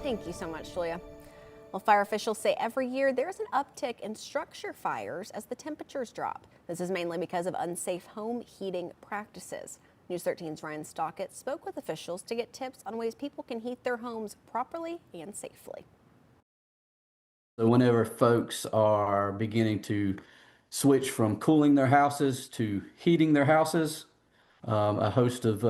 Thank you so much, Julia. Well, fire officials say every year there's an uptick in structure fires as the temperatures drop. This is mainly because of unsafe home heating practices. News 13's Ryan Stockett spoke with officials to get tips on ways people can heat their homes properly and safely. So whenever folks are beginning to switch from cooling their houses to heating their houses, a host of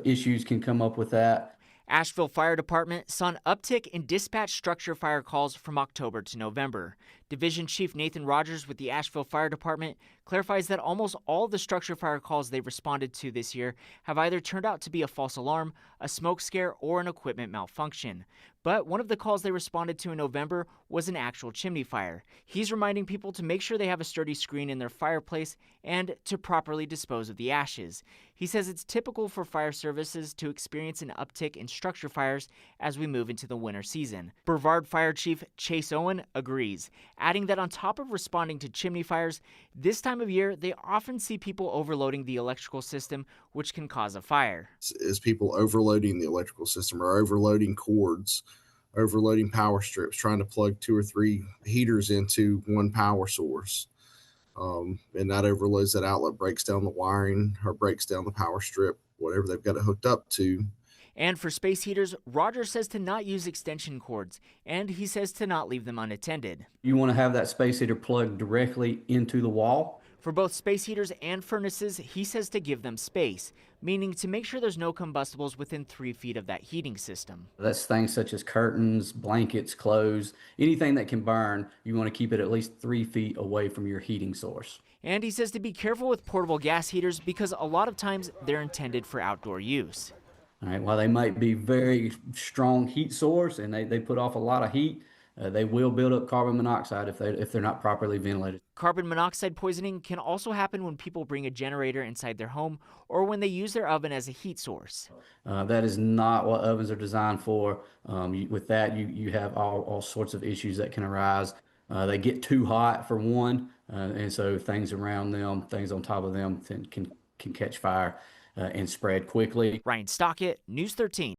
issues can come up with that. Asheville Fire Department saw an uptick in dispatch structure fire calls from October to November. Division Chief Nathan Rogers with the Asheville Fire Department clarifies that almost all of the structure fire calls they've responded to this year have either turned out to be a false alarm, a smoke scare, or an equipment malfunction. But one of the calls they responded to in November was an actual chimney fire. He's reminding people to make sure they have a sturdy screen in their fireplace and to properly dispose of the ashes. He says it's typical for fire services to experience an uptick in structure fires as we move into the winter season. Brevard Fire Chief Chase Owen agrees, adding that on top of responding to chimney fires, this time of year they often see people overloading the electrical system, which can cause a fire. Is people overloading the electrical system or overloading cords, overloading power strips, trying to plug 2 or 3 heaters into one power source. And that overloads that outlet, breaks down the wiring or breaks down the power strip, whatever they've got it hooked up to. And for space heaters, Roger says to not use extension cords, and he says to not leave them unattended. You want to have that space heater plugged directly into the wall. For both space heaters and furnaces, he says to give them space, meaning to make sure there's no combustibles within 3 feet of that heating system. That's things such as curtains, blankets, clothes, anything that can burn. You want to keep it at least 3 feet away from your heating source. And he says to be careful with portable gas heaters because a lot of times they're intended for outdoor use. All right, while they might be very strong heat source and they put off a lot of heat, they will build up carbon monoxide if they're not properly ventilated. Carbon monoxide poisoning can also happen when people bring a generator inside their home or when they use their oven as a heat source. That is not what ovens are designed for. With that, you have all sorts of issues that can arise. They get too hot for one, and so things around them, things on top of them can catch fire and spread quickly. Ryan Stockett, News 13.